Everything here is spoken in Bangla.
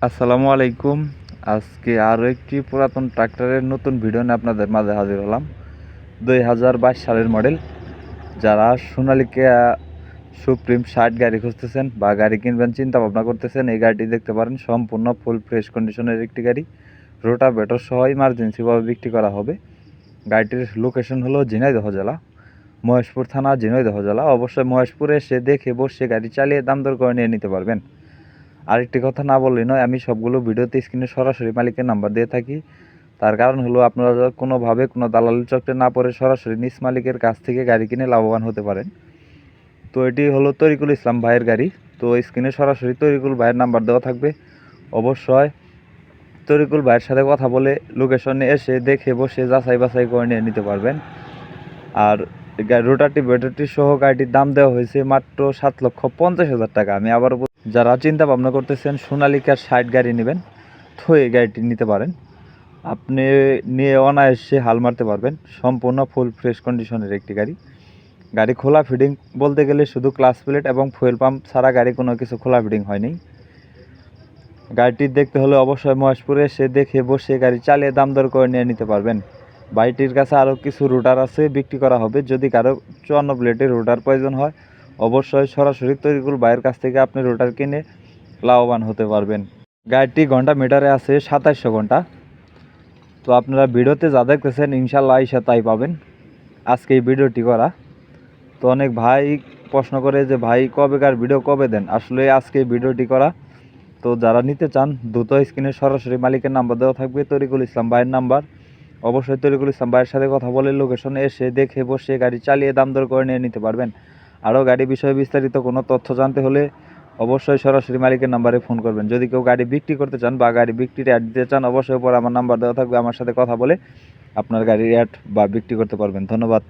আসসালামু আলাইকুম। আজকে আরও একটি পুরাতন ট্রাক্টরের নতুন ভিডিও নিয়ে আপনাদের মাঝে হাজির হলাম। 2022 সালের মডেল। যারা সোনালিকা সুপ্রিম 60 গাড়ি খুঁজতেছেন বা গাড়ি কিনবেন চিন্তা ভাবনা করতেছেন, এই গাড়িটি দেখতে পারেন। সম্পূর্ণ ফুল ফ্রেশ কন্ডিশনের একটি গাড়ি। রোটাভেটর সহ ইমার্জেন্সিভাবে বিক্রি করা হবে। গাড়িটির লোকেশন হলো ঝিনাইদহ জেলা, মহেশপুর থানা, ঝিনাইদহ জেলা। অবশ্যই মহেশপুরে এসে দেখে বসে গাড়ি চালিয়ে দাম দর করে নিয়ে নিতে পারবেন। আরেকটি কথা না বললেই নয়, আমি সবগুলো ভিডিওতে স্ক্রিনে সরাসরি মালিকের নাম্বার দিয়ে থাকি। তার কারণ হলো আপনারা কোনোভাবে কোনো দালালি চক্রে না পড়ে সরাসরি নিজ মালিকের কাছ থেকে গাড়ি কিনে লাভবান হতে পারেন। তো এটি হলো তরিকুল ইসলাম ভাইয়ের গাড়ি। তো স্ক্রিনে সরাসরি তরিকুল ভাইয়ের নাম্বার দেওয়া থাকবে। অবশ্যই তরিকুল ভাইয়ের সাথে কথা বলে লোকেশনে এসে দেখে বসে যাচাই বাছাই করে নিয়ে নিতে পারবেন। আর রোটারটি ব্যাটারি সহ গাড়িটির দাম দেওয়া হয়েছে মাত্র 7,50,000 টাকা। আমি আবার যারা চিন্তা ভাবনা করতেছেন সোনালিকার 60 গাড়ি নেবেন, তো এই গাড়িটি নিতে পারেন। আপনি নিয়ে অনায়াসে হাল মারতে পারবেন। সম্পূর্ণ ফুল ফ্রেশ কন্ডিশনের একটি গাড়ি। গাড়ি খোলা ফিডিং বলতে গেলে শুধু ক্লাচ প্লেট এবং ফুয়েল পাম্প ছাড়া গাড়ি কোনো কিছু খোলা ফিডিং হয়নি। গাড়িটি দেখতে হলে অবশ্যই মহেশপুরে এসে দেখে বসে গাড়ি চালিয়ে দাম দর করে নিয়ে নিতে পারবেন। বাইটির কাছে আরও কিছু রুটার আছে, বিক্রি করা হবে। যদি কারো 54 প্লেটের রুটার প্রয়োজন হয়, অবশ্যই সরাসরি তরিকুল ভাইয়ের কাছ থেকে আপনি রুটার কিনে লাভবান হতে পারবেন। গাড়িটি ঘন্টা মিটারে আছে 2700 ঘন্টা। তো আপনারা ভিডিওতে যা দেখতেছেন ইনশাল্লাহ আইসা তাই পাবেন। আজকে এই ভিডিওটি করা। তো অনেক ভাই প্রশ্ন করে যে ভাই কবেকার ভিডিও কবে দেন, আসলে আজকে এই ভিডিওটি করা। তো যারা নিতে চান দ্রুত স্ক্রিনে সরাসরি মালিকের নাম্বার দেওয়া থাকবে, তরিকুল ইসলাম ভাইয়ের নাম্বার। অবশ্যই তরিকুল ইসলাম ভাইয়ের সাথে কথা বলে লোকেশনে এসে দেখে বসে গাড়ি চালিয়ে দাম দর করে নিয়ে নিতে পারবেন। আরও গাড়ি বিষয়ে বিস্তারিত কোনো তথ্য জানতে হলে অবশ্যই সরাসরি মালিকের নাম্বারে ফোন করবেন। যদি কেউ গাড়ি বিক্রি করতে চান বা গাড়ি বিক্রির অ্যাড দিতে চান, অবশ্যই পরে আমার নাম্বার দেওয়া থাকবে, আমার সাথে কথা বলে আপনার গাড়ির অ্যাড বা বিক্রি করতে পারবেন। ধন্যবাদ।